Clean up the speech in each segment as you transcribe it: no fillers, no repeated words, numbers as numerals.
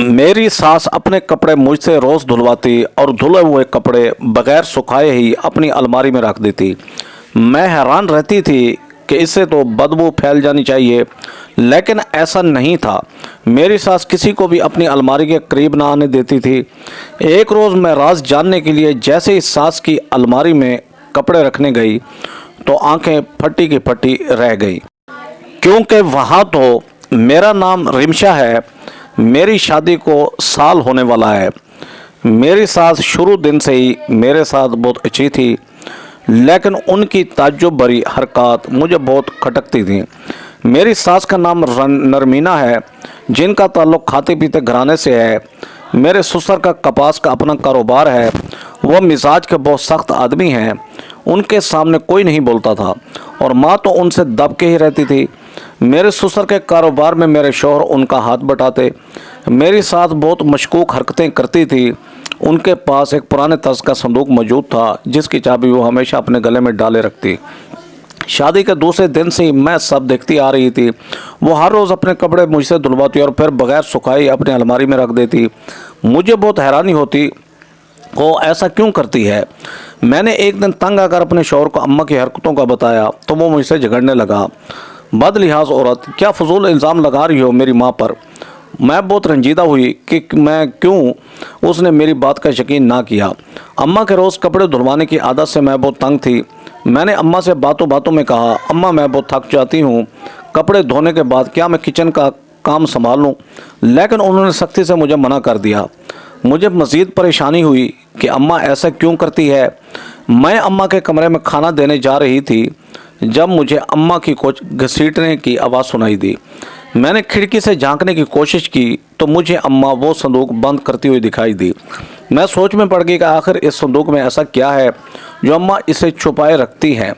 मेरी सास अपने कपड़े मुझसे रोज़ धुलवाती और धुले हुए कपड़े बगैर सुखाए ही अपनी अलमारी में रख देती। मैं हैरान रहती थी कि इससे तो बदबू फैल जानी चाहिए, लेकिन ऐसा नहीं था। मेरी सास किसी को भी अपनी अलमारी के करीब ना आने देती थी। एक रोज़ मैं राज जानने के लिए जैसे ही सास की अलमारी में कपड़े रखने गई तो आंखें फटी की फटी रह गई, क्योंकि वहाँ तो मेरा नाम रिमशा है। मेरी शादी को साल होने वाला है। मेरी सास शुरू दिन से ही मेरे साथ बहुत अच्छी थी, लेकिन उनकी ताज्जुब भरी हरकत मुझे बहुत खटकती थी। मेरी सास का नाम नरमीना है, जिनका ताल्लुक़ खाते पीते घराने से है। मेरे ससुर का कपास का अपना कारोबार है। वह मिजाज के बहुत सख्त आदमी हैं। उनके सामने कोई नहीं बोलता था और माँ तो उनसे दब के ही रहती थी। मेरे ससुर के कारोबार में मेरे शौहर उनका हाथ बटाते। मेरी साथ बहुत मशकूक हरकतें करती थी। उनके पास एक पुराने तर्ज का संदूक मौजूद था, जिसकी चाबी वो हमेशा अपने गले में डाले रखती। शादी के दूसरे दिन से ही मैं सब देखती आ रही थी। वो हर रोज़ अपने कपड़े मुझसे धुलवाती और फिर बगैर सुखाए अपनी अलमारी में रख देती। मुझे बहुत हैरानी होती वो ऐसा क्यों करती है। मैंने एक दिन तंग आकर अपने शौहर को अम्मा की हरकतों का बताया तो वो मुझसे झगड़ने लगा। बदलिहाज औरत, क्या फजूल इल्ज़ाम लगा रही हो मेरी माँ पर। मैं बहुत रंजीदा हुई कि मैं क्यों उसने मेरी बात का यकीन ना किया। अम्मा के रोज़ कपड़े धुलवाने की आदत से मैं बहुत तंग थी। मैंने अम्मा से बातों बातों में कहा, अम्मा मैं बहुत थक जाती हूँ, कपड़े धोने के बाद क्या मैं किचन का काम संभाल लूँ। लेकिन उन्होंने सख्ती से मुझे मना कर दिया। मुझे मज़ीद परेशानी हुई कि अम्मा ऐसा क्यों करती है। मैं अम्मा के कमरे में खाना देने जा रही थी जब मुझे अम्मा की कुछ घसीटने की आवाज़ सुनाई दी। मैंने खिड़की से झांकने की कोशिश की तो मुझे अम्मा वो संदूक बंद करती हुई दिखाई दी। मैं सोच में पड़ गई कि आखिर इस संदूक में ऐसा क्या है जो अम्मा इसे छुपाए रखती हैं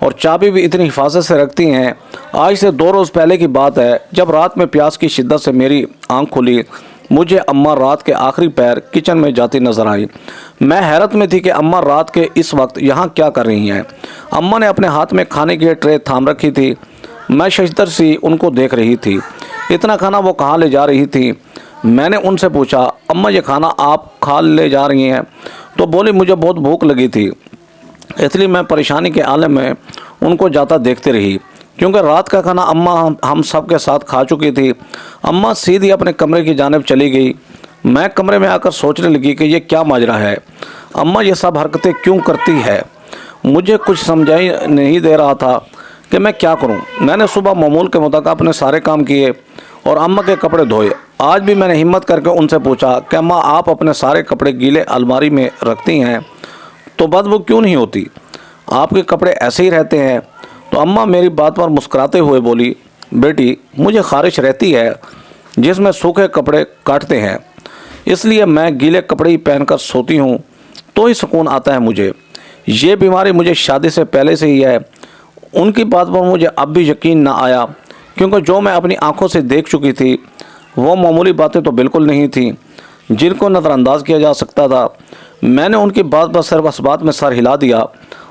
और चाबी भी इतनी हिफाजत से रखती हैं। आज से 2 रोज़ पहले की बात है, जब रात में प्यास की शिद्दत से मेरी आँख खुली, मुझे अम्मा रात के आखिरी पैर किचन में जाती नजर आई। मैं हैरत में थी कि अम्मा रात के इस वक्त यहाँ क्या कर रही हैं। अम्मा ने अपने हाथ में खाने की ट्रे थाम रखी थी। मैं शशदर सी उनको देख रही थी। इतना खाना वो कहाँ ले जा रही थी। मैंने उनसे पूछा, अम्मा ये खाना आप खा ले जा रही हैं। तो बोली, मुझे बहुत भूख लगी थी, इसलिए मैं परेशानी के आलम में उनको जाता देखती रही, क्योंकि रात का खाना अम्मा हम सब के साथ खा चुकी थी। अम्मा सीधी अपने कमरे की जानिब चली गई। मैं कमरे में आकर सोचने लगी कि ये क्या माजरा है, अम्मा ये सब हरकतें क्यों करती है। मुझे कुछ समझाई नहीं दे रहा था कि मैं क्या करूं। मैंने सुबह मामूल के मुताबिक अपने सारे काम किए और अम्मा के कपड़े धोए। आज भी मैंने हिम्मत करके उनसे पूछा कि अम्मा आप अपने सारे कपड़े गीले अलमारी में रखती हैं तो बदबू क्यों नहीं होती, आपके कपड़े ऐसे ही रहते हैं। तो अम्मा मेरी बात पर मुस्कुराते हुए बोली, बेटी मुझे ख़ारिश रहती है जिसमें सूखे कपड़े काटते हैं, इसलिए मैं गीले कपड़े ही पहनकर सोती हूँ तो ही सुकून आता है मुझे। ये बीमारी मुझे शादी से पहले से ही है। उनकी बात पर मुझे अब भी यकीन ना आया, क्योंकि जो मैं अपनी आंखों से देख चुकी थी वो मामूली बातें तो बिल्कुल नहीं थीं जिनको नज़रअंदाज किया जा सकता था। मैंने उनकी बात पर सिर्फ इस बात में सर हिला दिया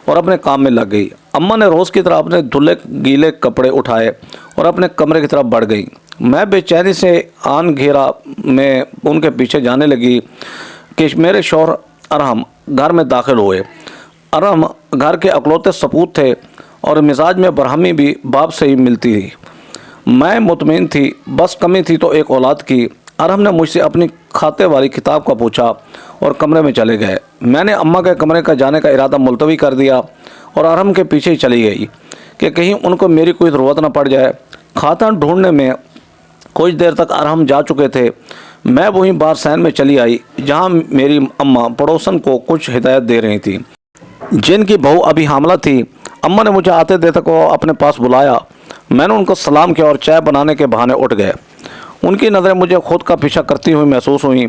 और अपने काम में लग गई। अम्मा ने रोज़ की तरह अपने धुले गीले कपड़े उठाए और अपने कमरे की तरफ बढ़ गई। मैं बेचैनी से आन घेरा में उनके पीछे जाने लगी कि मेरे शौहर अरहम घर में दाखिल हुए। अरहम घर के अकलौते सपूत थे और मिजाज में बरहमी भी बाप से ही मिलती थी। मैं मुतमईन थी, बस कमी थी तो एक औलाद की। अरहम ने मुझसे अपनी खाते वाली किताब का पूछा और कमरे में चले गए। मैंने अम्मा के कमरे का जाने का इरादा मुलतवी कर दिया और अरहम के पीछे ही चली गई कि कहीं उनको मेरी कोई ज़रूरत न पड़ जाए। खाता ढूंढने में कुछ देर तक अरहम जा चुके थे। मैं वहीं बाहर सैन में चली आई जहां मेरी अम्मा पड़ोसन को कुछ हिदायत दे रही थी, जिनकी बहू अभी हामला थी। अम्मा ने मुझे आते देर तक अपने पास बुलाया। मैंने उनको सलाम किया और चाय बनाने के बहाने उठ गए। उनकी नज़रें मुझे खुद का पीछा करती हुई महसूस हुई।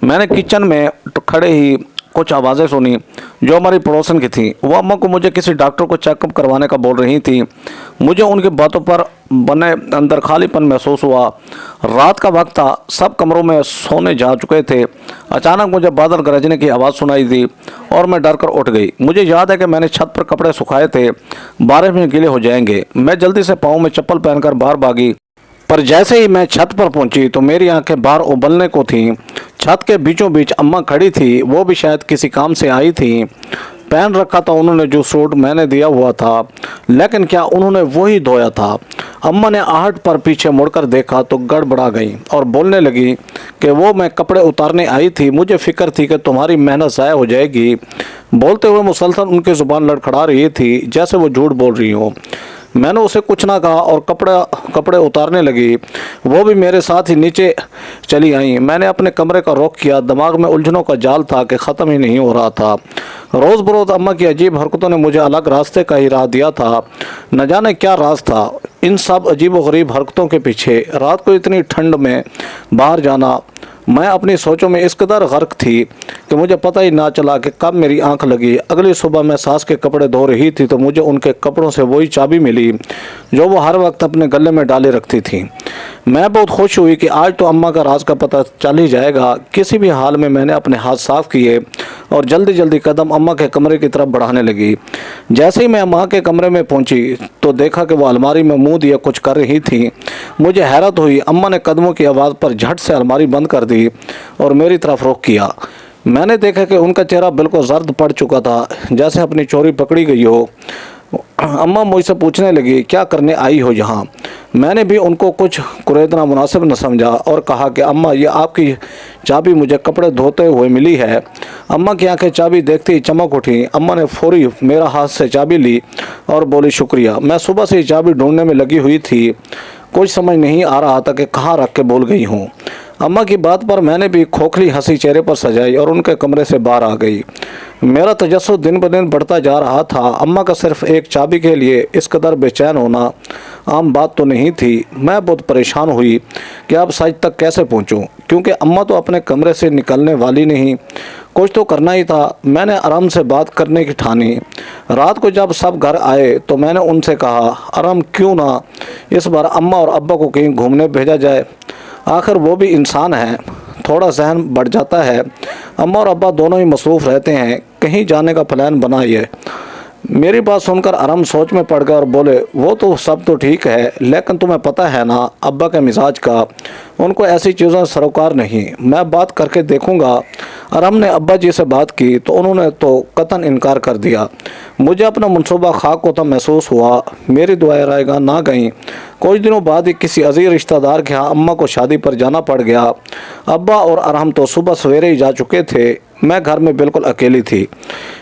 मैंने किचन में खड़े ही कुछ आवाज़ें सुनी जो हमारी पड़ोसन की थी। वो अम्मा को मुझे किसी डॉक्टर को चेकअप करवाने का बोल रही थी। मुझे उनकी बातों पर बने अंदर खालीपन महसूस हुआ। रात का वक्त था, सब कमरों में सोने जा चुके थे। अचानक मुझे बादल गरजने की आवाज़ सुनाई दी और मैं डर कर उठ गई। मुझे याद है कि मैंने छत पर कपड़े सुखाए थे, बारिश में गीले हो जाएंगे। मैं जल्दी से पाँव में चप्पल पहनकर बाहर भागी। पर जैसे ही मैं छत पर पहुंची तो मेरी आंखें बाहर उबलने को थीं। छत के बीचों बीच अम्मा खड़ी थी, वो भी शायद किसी काम से आई थी। पहन रखा था उन्होंने जो सूट मैंने दिया हुआ था, लेकिन क्या उन्होंने वही धोया था? अम्मा ने आहट पर पीछे मुड़कर देखा तो गड़बड़ा गई और बोलने लगी कि वो मैं कपड़े उतारने आई थी, मुझे फिक्र थी कि तुम्हारी मेहनत ज़ाया हो जाएगी। बोलते हुए मुसलसल उनकी ज़ुबान लड़खड़ा रही थी जैसे वो झूठ बोल रही हो। मैंने उसे कुछ ना कहा और कपड़े उतारने लगी। वो भी मेरे साथ ही नीचे चली आई। मैंने अपने कमरे का रुख किया। दिमाग में उलझनों का जाल था कि ख़त्म ही नहीं हो रहा था। रोज़ बरोज़ अम्मा की अजीब हरकतों ने मुझे अलग रास्ते का ही राह दिया था। न जाने क्या राज था इन सब अजीब व गरीब हरकतों के पीछे। रात को इतनी ठंड में बाहर जाना, मैं अपनी सोचों में इस कदर गर्क थी कि मुझे पता ही ना चला कि कब मेरी आंख लगी। अगली सुबह मैं सास के कपड़े धो रही थी तो मुझे उनके कपड़ों से वही चाबी मिली जो वो हर वक्त अपने गले में डाले रखती थी। मैं बहुत खुश हुई कि आज तो अम्मा का राज का पता चल ही जाएगा। किसी भी हाल में मैंने अपने हाथ साफ किए और जल्दी जल्दी कदम अम्मा के कमरे की तरफ बढ़ाने लगी। जैसे ही मैं अम्मा के कमरे में पहुंची तो देखा कि वो अलमारी में मुंह दिए कुछ कर रही थी। मुझे हैरत हुई। अम्मा ने कदमों की आवाज़ पर झट से अलमारी बंद कर दी और मेरी तरफ रुख किया। मैंने देखा कि उनका चेहरा बिल्कुल जर्द पड़ चुका था, जैसे अपनी चोरी पकड़ी गई हो। अम्मा मुझसे पूछने लगी, क्या करने आई हो यहाँ? मैंने भी उनको कुछ कुरेदना मुनासिब न समझा और कहा कि अम्मा, ये आपकी चाबी मुझे कपड़े धोते हुए मिली है। अम्मा की आंखें चाबी देखते ही चमक उठी। अम्मा ने फौरी मेरा हाथ से चाबी ली और बोली, शुक्रिया। मैं सुबह से चाबी ढूंढने में लगी हुई थी। कुछ समझ नहीं आ रहा था कि कहाँ रख के भूल गई हूँ। अम्मा की बात पर मैंने भी खोखली हंसी चेहरे पर सजाई और उनके कमरे से बाहर आ गई। मेरा तजस्सुस दिन ब दिन बढ़ता जा रहा था। अम्मा का सिर्फ एक चाबी के लिए इस कदर बेचैन होना आम बात तो नहीं थी। मैं बहुत परेशान हुई कि अब सच तक कैसे पहुंचूं, क्योंकि अम्मा तो अपने कमरे से निकलने वाली नहीं। कुछ तो करना ही था। मैंने आराम से बात करने की ठानी। रात को जब सब घर आए तो मैंने उनसे कहा, आराम क्यों ना इस बार अम्मा और अब्बा को कहीं घूमने भेजा जाए, आखिर वो भी इंसान है, थोड़ा सहन बढ़ जाता है। अम्मा और अब्बा दोनों ही मसरूफ़ रहते हैं, कहीं जाने का प्लान बनाइए। मेरी बात सुनकर अरम सोच में पड़ गए और बोले, वो तो सब तो ठीक है, लेकिन तुम्हें पता है ना अब्बा के मिजाज का, उनको ऐसी चीज़ों से सरोकार नहीं। मैं बात करके देखूंगा। अरम ने अब्बा जी से बात की तो उन्होंने तो कतन इनकार कर दिया। मुझे अपना मनसूबा खाक होता महसूस हुआ। मेरी दुआएं रायगा ना गईं। कुछ दिनों बाद ही किसी अजीज रिश्तेदार के यहाँ अम्मा को शादी पर जाना पड़ गया। अब्बा और अरहम तो सुबह सवेरे ही जा चुके थे। मैं घर में बिल्कुल अकेली थी।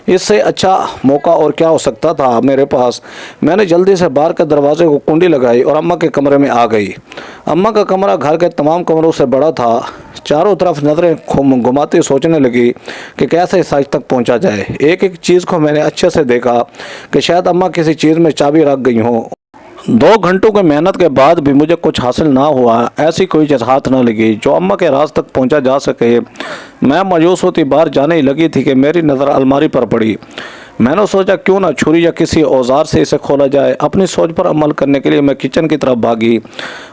इससे अच्छा मौका और क्या हो सकता था मेरे पास। मैंने जल्दी से बाहर के दरवाजे को कुंडी लगाई और अम्मा के कमरे में आ गई। अम्मा का कमरा घर के तमाम कमरों से बड़ा था। चारों तरफ नज़रें घुमाती सोचने लगी कि कैसे सच तक पहुंचा जाए। एक एक चीज़ को मैंने अच्छे से देखा कि शायद अम्मा किसी चीज़ में चाबी रख गई हो। 2 घंटों की मेहनत के बाद भी मुझे कुछ हासिल ना हुआ। ऐसी कोई चीज़ हाथ न लगी जो अम्मा के राज तक पहुंचा जा सके। मैं मायूस होती बाहर जाने ही लगी थी कि मेरी नज़र अलमारी पर पड़ी। मैंने सोचा क्यों ना छुरी या किसी औजार से इसे खोला जाए। अपनी सोच पर अमल करने के लिए मैं किचन की तरफ भागी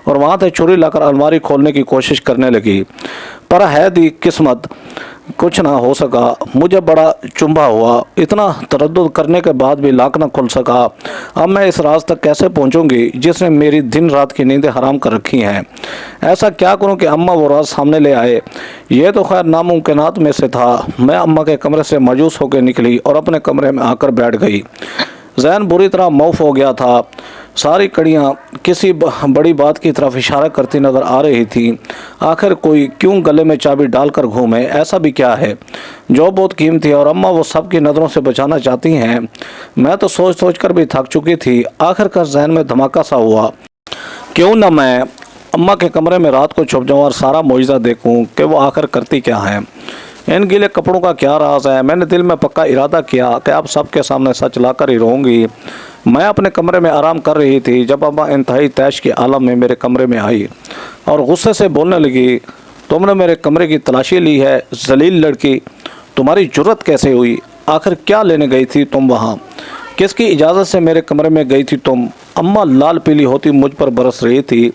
और वहाँ से छुरी लाकर अलमारी खोलने की कोशिश करने लगी, पर है दी किस्मत कुछ ना हो सका। मुझे बड़ा चुंबा हुआ। इतना तरद्दुद करने के बाद भी लाक न खुल सका। अब मैं इस राज तक कैसे पहुंचूंगी जिसने मेरी दिन रात की नींदें हराम कर रखी हैं। ऐसा क्या करूं कि अम्मा वो राज सामने ले आए। ये तो खैर नामुमकिनात में से था। मैं अम्मा के कमरे से मायूस होकर निकली और अपने कमरे में आकर बैठ गई। जहन बुरी तरह मौफ हो गया था। सारी कड़ियाँ किसी बड़ी बात की तरफ इशारा करती नज़र आ रही थी। आखिर कोई क्यों गले में चाबी डालकर घूमे, ऐसा भी क्या है जो बहुत कीमती है और अम्मा वो सब की नज़रों से बचाना चाहती हैं। मैं तो सोच सोच कर भी थक चुकी थी। आखिरकार जहन में धमाका सा हुआ, क्यों न मैं अम्मा के कमरे में रात को छुप जाऊँ और सारा मुआवजा देखूँ कि वो आखिर करती क्या है। इन गीले कपड़ों का क्या राज है। मैंने दिल में पक्का इरादा किया कि अब सबके सामने सच लाकर ही रहूँगी। मैं अपने कमरे में आराम कर रही थी जब अम्मा इंतहाई तैश के आलम में मेरे कमरे में आई और गुस्से से बोलने लगी, तुमने मेरे कमरे की तलाशी ली है, जलील लड़की, तुम्हारी जुर्रत कैसे हुई? आखिर क्या लेने गई थी तुम वहाँ? किसकी इजाज़त से मेरे कमरे में गई थी तुम? अम्मा लाल पीली होती मुझ पर बरस रही थी।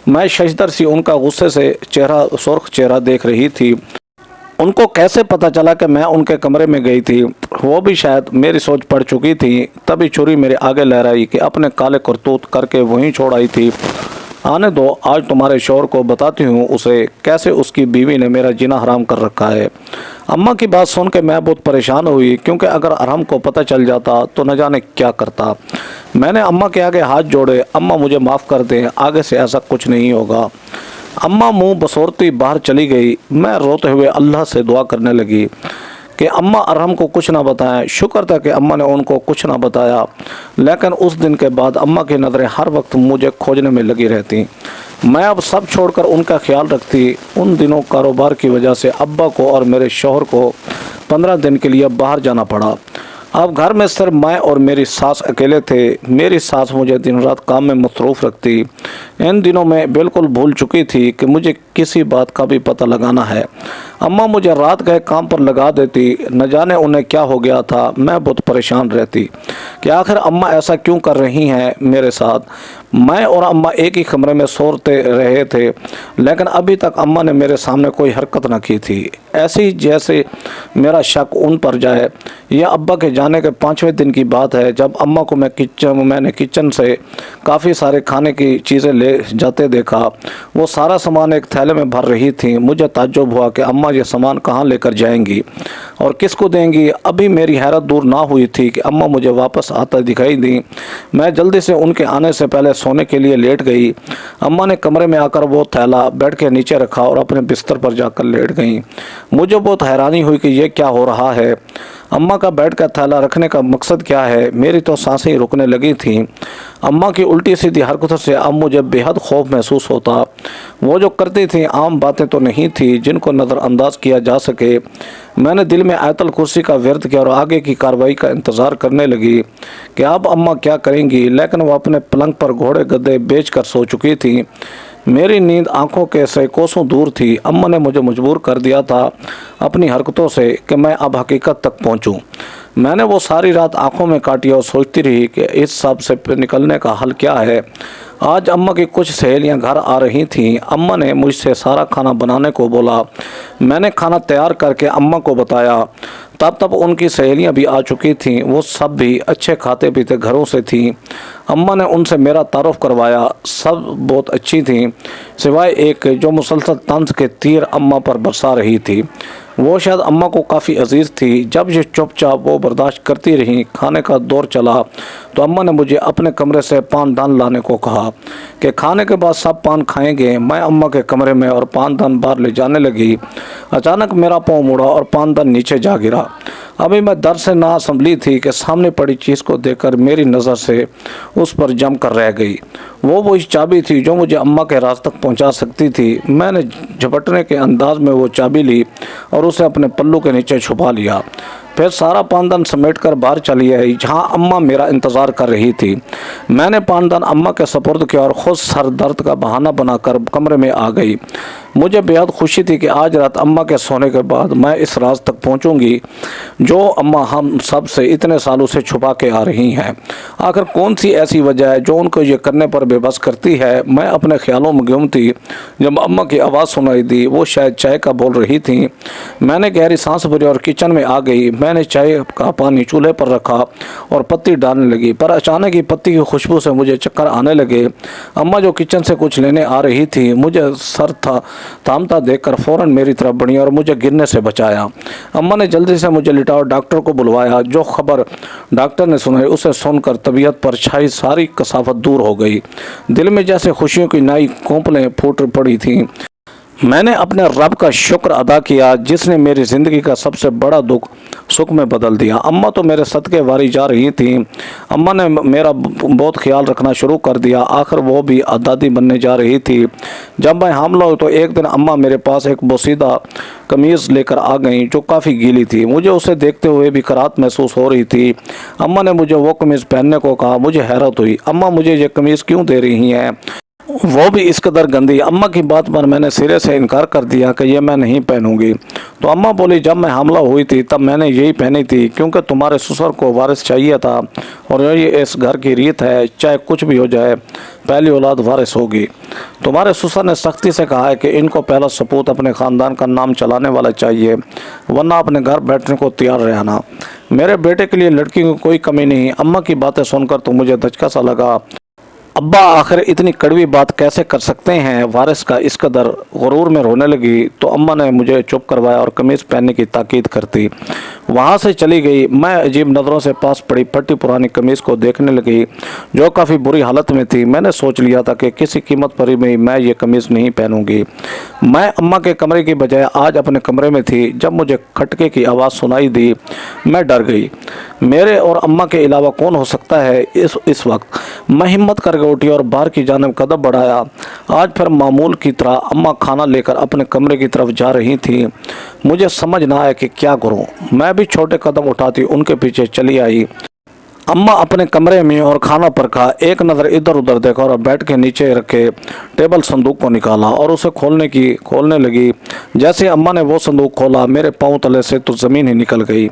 मैं शशदर सी उनका गुस्से से सुर्ख चेहरा देख रही थी। उनको कैसे पता चला कि मैं उनके कमरे में गई थी? वो भी शायद मेरी सोच पड़ चुकी थी। तभी छुरी मेरे आगे लहराई कि अपने काले करतूत करके वहीं छोड़ आई थी। आने दो, आज तुम्हारे शौहर को बताती हूँ उसे कैसे उसकी बीवी ने मेरा जीना हराम कर रखा है। अम्मा की बात सुन के मैं बहुत परेशान हुई, क्योंकि अगर अरहम को पता चल जाता तो न जाने क्या करता। मैंने अम्मा के आगे हाथ जोड़े, अम्मा मुझे माफ़ कर दें, आगे से ऐसा कुछ नहीं होगा। अम्मा मुंह बसोरती बाहर चली गई। मैं रोते हुए अल्लाह से दुआ करने लगी कि अम्मा अरहम को कुछ ना बताएं। शुक्र था कि अम्मा ने उनको कुछ ना बताया, लेकिन उस दिन के बाद अम्मा की नज़रें हर वक्त मुझे खोजने में लगी रहती। मैं अब सब छोड़कर उनका ख्याल रखती। उन दिनों कारोबार की वजह से अब्बा को और मेरे शौहर को 15 दिन के लिए बाहर जाना पड़ा। अब घर में सिर्फ मैं और मेरी सास अकेले थे। मेरी सास मुझे दिन रात काम में मसरूफ़ रखती। इन दिनों मैं बिल्कुल भूल चुकी थी कि मुझे किसी बात का भी पता लगाना है। अम्मा मुझे रात गए काम पर लगा देती। न जाने उन्हें क्या हो गया था। मैं बहुत परेशान रहती कि आखिर अम्मा ऐसा क्यों कर रही हैं मेरे साथ। मैं और अम्मा एक ही कमरे में सोते रहे थे, लेकिन अभी तक अम्मा ने मेरे सामने कोई हरकत न की थी। ऐसे ही जैसे मेरा शक उन पर जाए। यह अब्बा के जाने के 5वें दिन की बात है, जब अम्मा को मैंने किचन से काफ़ी सारे खाने की चीज़ें ले जाते देखा। वो सारा सामान एक थैले में भर रही थी। मुझे ताज्जुब हुआ कि अम्मा ये सामान कहाँ लेकर जाएंगी और किसको देंगी। अभी मेरी हैरत दूर ना हुई थी कि अम्मा मुझे वापस आता दिखाई दी। मैं जल्दी से उनके आने से पहले सोने के लिए लेट गई। अम्मा ने कमरे में आकर वो थैला बेड के नीचे रखा और अपने बिस्तर पर जाकर लेट गईं। मुझे बहुत हैरानी हुई कि ये क्या हो रहा है। अम्मा का बेड का थैला रखने का मकसद क्या है। मेरी तो सांसें ही रुकने लगी थीं। अम्मा की उल्टी सीधी हरकतों से अब मुझे बेहद खौफ महसूस होता। वो जो करती थी आम बातें तो नहीं थी जिनको नज़रअंदाज किया जा सके। मैंने दिल में आयतल कुर्सी का व्यर्थ किया और आगे की कार्रवाई का इंतज़ार करने लगी कि अब अम्मा क्या करेंगी। लेकिन वो अपने पलंग पर घोड़े गद्दे बेच कर सो चुकी थी। मेरी नींद आंखों के से कोसों दूर थी। अम्मा ने मुझे मजबूर कर दिया था अपनी हरकतों से कि मैं अब हकीकत तक पहुंचूं। मैंने वो सारी रात आंखों में काटी और सोचती रही कि इस सब से निकलने का हल क्या है। आज अम्मा की कुछ सहेलियां घर आ रही थीं। अम्मा ने मुझसे सारा खाना बनाने को बोला। मैंने खाना तैयार करके अम्मा को बताया। तब उनकी सहेलियां भी आ चुकी थीं। वो सब भी अच्छे खाते पीते घरों से थीं। अम्मा ने उनसे मेरा तारुफ करवाया। सब बहुत अच्छी थीं, सिवाय एक जो मुसलसल तंज के तीर अम्मा पर बरसा रही थी। वो शायद अम्मा को काफ़ी अजीज़ थी। जब ये चुपचाप वो बर्दाश्त करती रहीं, खाने का दौर चला तो अम्मा ने मुझे अपने कमरे से पानदान लाने को कहा कि खाने के बाद सब पान खाएंगे। मैं अम्मा के कमरे में और पानदान बाहर ले जाने लगी। अचानक मेरा पाँव मुड़ा और पानदान नीचे जा गिरा। अभी मैं डर से ना संभली थी कि सामने पड़ी चीज़ को देखकर मेरी नज़र से उस पर जम कर रह गई। वो चाबी थी जो मुझे अम्मा के राज तक पहुंचा सकती थी। मैंने झपटने के अंदाज में वो चाबी ली और उसे अपने पल्लू के नीचे छुपा लिया। फिर सारा पानदान समेट कर बाहर चली आई जहां अम्मा मेरा इंतज़ार कर रही थी। मैंने पानदान अम्मा के सपुर्द किया और खुद सर दर्द का बहाना बनाकर कमरे में आ गई। मुझे बेहद खुशी थी कि आज रात अम्मा के सोने के बाद मैं इस राज तक पहुंचूंगी जो अम्मा हम सब से इतने सालों से छुपा के आ रही हैं। आखिर कौन सी ऐसी वजह है जो उनको ये करने पर बेबस करती है। मैं अपने ख्यालों में गुम थी जब अम्मा की आवाज़ सुनाई दी। वो शायद चाय का बोल रही थी। मैंने गहरी सांस भरी और किचन में आ गई। मैंने चाय का पानी चूल्हे पर रखा और पत्ती डालने लगी, पर अचानक ही पत्ती की खुशबू से मुझे चक्कर आने लगे। अम्मा जो किचन से कुछ लेने आ रही थी, मुझे सर थामता देखकर फौरन मेरी तरफ बढ़ी और मुझे गिरने से बचाया। अम्मा ने जल्दी से मुझे लिटा और डॉक्टर को बुलवाया। जो खबर डॉक्टर ने सुनाई उसे सुनकर तबीयत पर छाई सारी कसावत दूर हो गई। दिल में जैसे खुशियों की नई कोंपलें फूट पड़ी थीं। मैंने अपने रब का शुक्र अदा किया जिसने मेरी ज़िंदगी का सबसे बड़ा दुख सुख में बदल दिया। अम्मा तो मेरे सदके वारी जा रही थी। अम्मा ने मेरा बहुत ख्याल रखना शुरू कर दिया। आखिर वो भी दादी बनने जा रही थी। जब मैं हामला हुई तो एक दिन अम्मा मेरे पास एक बोसीदा कमीज़ लेकर आ गई जो काफ़ी गीली थी। मुझे उसे देखते हुए भी कराहत महसूस हो रही थी। अम्मा ने मुझे वो कमीज़ पहनने को कहा। मुझे हैरत हुई, अम्मा मुझे ये कमीज़ क्यों दे रही हैं, वो भी इस कदर गंदी। अम्मा की बात पर मैंने सिरे से इनकार कर दिया कि ये मैं नहीं पहनूंगी। तो अम्मा बोली, जब मैं हमला हुई थी तब मैंने यही पहनी थी क्योंकि तुम्हारे ससुर को वारिस चाहिए था और ये इस घर की रीत है, चाहे कुछ भी हो जाए पहली औलाद वारिस होगी। तुम्हारे ससुर ने सख्ती से कहा है कि इनको पहला सपूत अपने ख़ानदान का नाम चलाने वाला चाहिए, वरना अपने घर बैठने को तैयार रहना। मेरे बेटे के लिए लड़की की कोई कमी नहीं। अम्मा की बातें सुनकर तो मुझे धचका सा लगा। अब्बा आखिर इतनी कड़वी बात कैसे कर सकते हैं। वारिस का इस कदर गुरूर में रोने लगी तो अम्मा ने मुझे चुप करवाया और कमीज़ पहनने की ताकीद करती। वहाँ से चली गई। मैं अजीब नज़रों से पास पड़ी फटी पुरानी कमीज़ को देखने लगी जो काफ़ी बुरी हालत में थी। मैंने सोच लिया था कि किसी कीमत पर भी मैं ये कमीज़ नहीं पहनूंगी। मैं अम्मा के कमरे की बजाय आज अपने कमरे में थी। जब मुझे खटके की आवाज़ सुनाई दी मैं डर गई। मेरे और अम्मा के अलावा कौन हो सकता है इस वक्त। मैं हिम्मत करके उठी और बाहर की जानिब कदम बढ़ाया। आज फिर मामूल की तरह अम्मा खाना लेकर अपने कमरे की तरफ जा रही थी। मुझे समझ ना आया कि क्या करूं। मैं भी छोटे कदम उठाती उनके पीछे चली आई। अम्मा अपने कमरे में और खाना परखा, एक नज़र इधर उधर देखा और बेड के नीचे रखे टेबल संदूक को निकाला और उसे खोलने लगी। जैसे अम्मा ने वो संदूक खोला मेरे पाँव तले से तो ज़मीन ही निकल गई।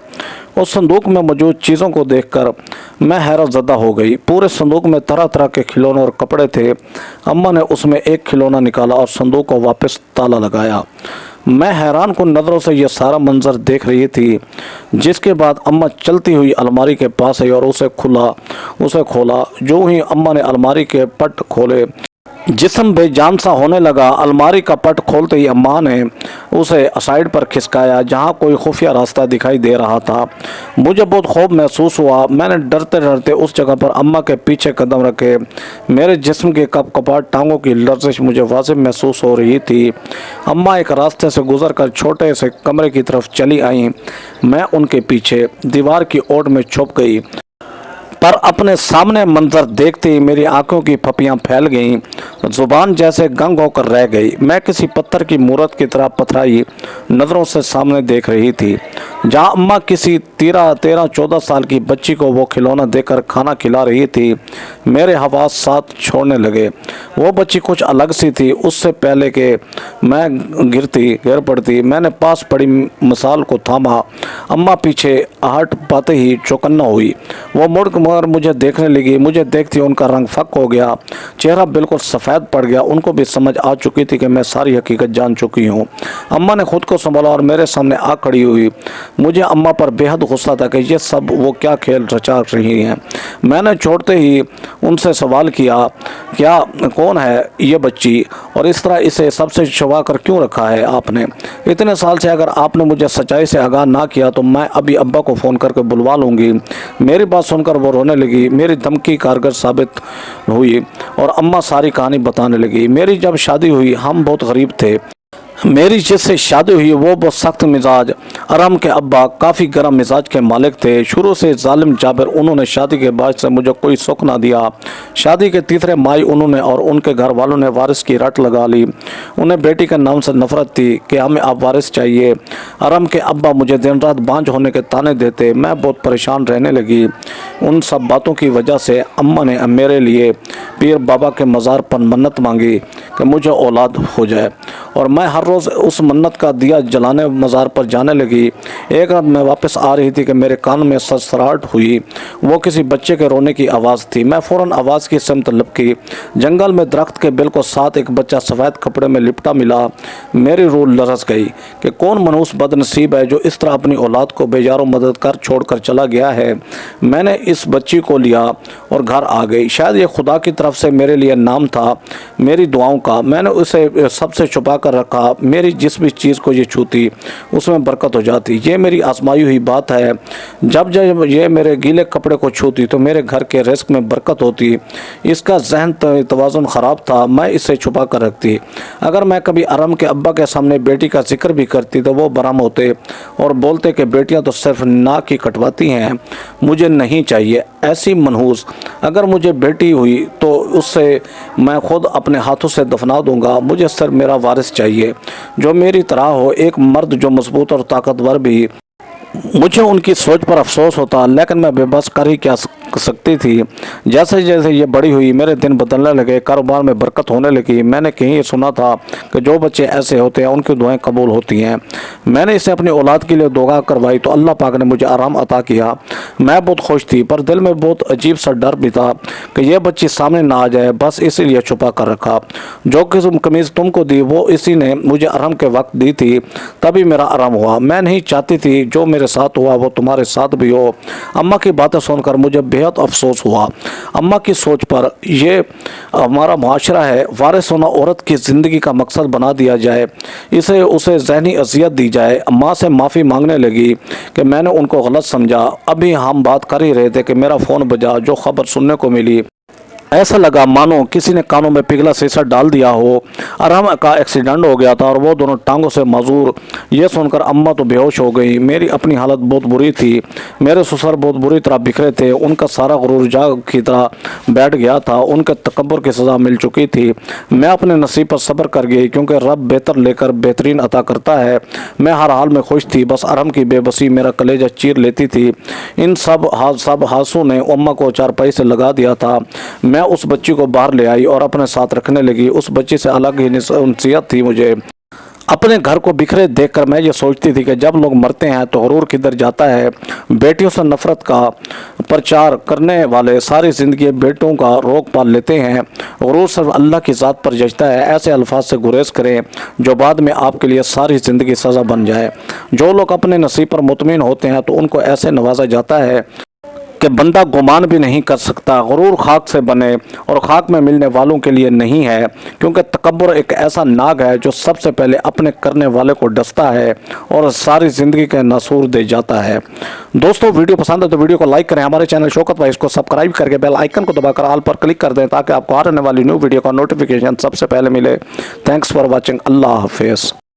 उस संदूक में मौजूद चीज़ों को देखकर मैं हैरत ज़दा हो गई। पूरे संदूक में तरह तरह के खिलौने और कपड़े थे। अम्मा ने उसमें एक खिलौना निकाला और संदूक को वापस ताला लगाया। मैं हैरान कुन नज़रों से यह सारा मंजर देख रही थी। जिसके बाद अम्मा चलती हुई अलमारी के पास आई और उसे खोला। जो ही अम्मा ने अलमारी के पट खोले जिस्म बेजान सा होने लगा। अलमारी का पट खोलते ही अम्मा ने उसे साइड पर खिसकाया जहां कोई खुफिया रास्ता दिखाई दे रहा था। मुझे बहुत खौफ महसूस हुआ। मैंने डरते डरते उस जगह पर अम्मा के पीछे कदम रखे। मेरे जिस्म के कपाट टांगों की लर्जिश मुझे वाज़िह महसूस हो रही थी। अम्मा एक रास्ते से गुजरकर छोटे से कमरे की तरफ चली आईं। मैं उनके पीछे दीवार की ओट में छुप गई। पर अपने सामने मंजर देखते ही मेरी आंखों की फपियां फैल गईं। जुबान जैसे गंग होकर रह गई। मैं किसी पत्थर की मूरत की तरह पथराई नज़रों से सामने देख रही थी। जहां अम्मा किसी 13-14 साल की बच्ची को वो खिलौना देकर खाना खिला रही थी मेरे हवास साथ छोड़ने लगे। वो बच्ची कुछ अलग सी थी। उससे पहले कि मैं गिर पड़ती मैंने पास पड़ी मिसाल को थामा। अम्मा पीछे हट पाते ही चौकन्ना हुई। वो मुड़ कर मुझे देखने लगी। मुझे देखती उनका रंग फक हो गया, चेहरा बिल्कुल सफ़ेद पड़ गया। उनको भी समझ आ चुकी थी कि मैं सारी हकीकत जान चुकी हूँ। अम्मा ने खुद को संभाला और मेरे सामने आ खड़ी हुई। मुझे अम्मा पर बेहद गुस्सा था कि ये सब वो क्या खेल रचा रही हैं। मैंने छोड़ते ही उनसे सवाल किया, क्या कौन है ये बच्ची और इस तरह इसे सबसे छुपा कर क्यों रखा है आपने? इतने साल से अगर आपने मुझे सच्चाई से आगाह ना किया तो मैं अभी अब्बा को फ़ोन करके बुलवा लूँगी। मेरी बात सुनकर वो रोने लगी। मेरी धमकी कारगर साबित हुई और अम्मा सारी कहानी बताने लगी। मेरी जब शादी हुई हम बहुत गरीब थे। मेरी जिससे शादी हुई वो बहुत सख्त मिजाज अरम के अब्बा काफ़ी गर्म मिजाज के मालिक थे। शुरू से जालिम जाबिर। उन्होंने शादी के बाद से मुझे कोई सुख ना दिया। शादी के तीसरे माह उन्होंने और उनके घर वालों ने वारिस की रट लगा ली। उन्हें बेटी के नाम से नफरत थी कि हमें अब वारिस चाहिए। अरम के अब्बा मुझे दिन रात बांझ होने के ताने देते। मैं बहुत परेशान रहने लगी। उन सब बातों की वजह से अम्मा ने मेरे लिए पीर बाबा के मज़ार पर मन्नत मांगी कि मुझे औलाद हो जाए और मैं हर रोज़ उस मन्नत का दिया जलाने मज़ार पर जाने लगी। एक रात मैं वापस आ रही थी कि मेरे कान में सरसराहट हुई। वो किसी बच्चे के रोने की आवाज़ थी। मैं फ़ौरन आवाज़ की सिमत लपकी। जंगल में दरख्त के बिल्कुल साथ एक बच्चा सफ़ेद कपड़े में लिपटा मिला। मेरी रूह लरस गई कि कौन मनहूस बदनसीब है जो इस तरह अपनी औलाद को बेजारो मदद कर छोड़ कर चला गया है। मैंने इस बच्ची को लिया और घर आ गई। शायद ये खुदा की तरफ से मेरे लिए नाम था मेरी दुआओं का। मैंने उसे सबसे छुपा कर रखा। मेरी जिस भी चीज़ को ये छूती उसमें बरकत हो जाती। ये मेरी आजमाई हुई बात है। जब जब ये मेरे गीले कपड़े को छूती तो मेरे घर के रिस्क में बरकत होती। इसका जहन तवाज़ुन ख़राब था। मैं इसे छुपा कर रखती। अगर मैं कभी अरम के अब्बा के सामने बेटी का जिक्र भी करती तो वो बराम होते और बोलते कि बेटियां तो सिर्फ नाक ही कटवाती हैं, मुझे नहीं चाहिए ऐसी मनहूस। अगर मुझे बेटी हुई तो उससे मैं खुद अपने हाथों से दफना दूंगा। मुझे सिर्फ मेरा वारिस चाहिए जो मेरी तरह हो, एक मर्द जो मजबूत और ताकतवर भी। मुझे उनकी सोच पर अफसोस होता लेकिन मैं बेबस कर ही क्या सकती थी। जैसे जैसे ये बड़ी हुई मेरे दिन बदलने लगे, कारोबार में बरकत होने लगी। मैंने कहीं सुना था कि जो बच्चे ऐसे होते हैं उनकी दुआएं कबूल होती हैं। मैंने इसे अपनी औलाद के लिए दुआ करवाई तो अल्लाह पाक ने मुझे आराम अता किया। मैं बहुत खुश थी पर दिल में बहुत अजीब सा डर भी था कि यह बच्ची सामने ना आ जाए। बस इसीलिए छुपा कर रखा। जो किस्म कमीज़ तुमको दी वो इसी ने मुझे आराम के वक्त दी थी, तभी मेरा आराम हुआ। मैं नहीं चाहती थी जो मेरे साथ हुआ वो तुम्हारे साथ भी हो। अम्मा की बातें सुनकर मुझे बेहद अफसोस हुआ। अम्मा की सोच पर ये हमारा मुआशरा है, वारिस होना औरत की ज़िंदगी का मकसद बना दिया जाए, इसे उसे ज़हनी अजियत दी जाए। माँ से माफ़ी मांगने लगी कि मैंने उनको गलत समझा। अभी हम बात कर ही रहे थे कि मेरा फ़ोन बजा। जो खबर सुनने को मिली, ऐसा लगा मानो किसी ने कानों में पिघला शीशा डाल दिया हो। अरहम का एक्सीडेंट हो गया था और वो दोनों टांगों से मजूर। ये सुनकर अम्मा तो बेहोश हो गई। मेरी अपनी हालत बहुत बुरी थी। मेरे ससुर बहुत बुरी तरह बिखरे थे। उनका सारा गुरूर जाग की तरह बैठ गया था। उनके तकब्बुर की सज़ा मिल चुकी थी। मैं अपने नसीब पर सब्र कर गई, क्योंकि रब बेहतर लेकर बेहतरीन अता करता है। मैं हर हाल में खुश थी, बस अरहम की बेबसी मेरा कलेजा चीर लेती थी। इन सब हादसों ने अम्मा को चारपाई से लगा दिया था। मैं उस बच्ची को बाहर ले आई और अपने साथ रखने लगी। उस बच्ची से अलग ही नसीहत थी मुझे। अपने घर को बिखरे देखकर मैं ये सोचती थी कि जब लोग मरते हैं तो गुरूर किधर जाता है। बेटियों से नफरत का प्रचार करने वाले सारी ज़िंदगी बेटों का रोक पाल लेते हैं। गुरूर सिर्फ अल्लाह की ज़ात पर जचता है। ऐसे अल्फाज से गुरेज करें जो बाद में आपके लिए सारी ज़िंदगी सज़ा बन जाए। जो लोग अपने नसीब पर मुतमिन होते हैं तो उनको ऐसे नवाजा जाता है कि बंदा गुमान भी नहीं कर सकता। गुरूर खाक से बने और खाक में मिलने वालों के लिए नहीं है, क्योंकि तकब्बुर एक ऐसा नाग है जो सबसे पहले अपने करने वाले को डसता है और सारी ज़िंदगी का नसूर दे जाता है। दोस्तों, वीडियो पसंद है तो वीडियो को लाइक करें। हमारे चैनल शौकत वाइज को सब्सक्राइब करके बेल आइकन को दबाकर ऑल पर क्लिक कर दें, ताकि आपको आने वाली न्यू वीडियो का नोटिफिकेशन सबसे पहले मिले। Thanks for watching. अल्लाह हाफिज़।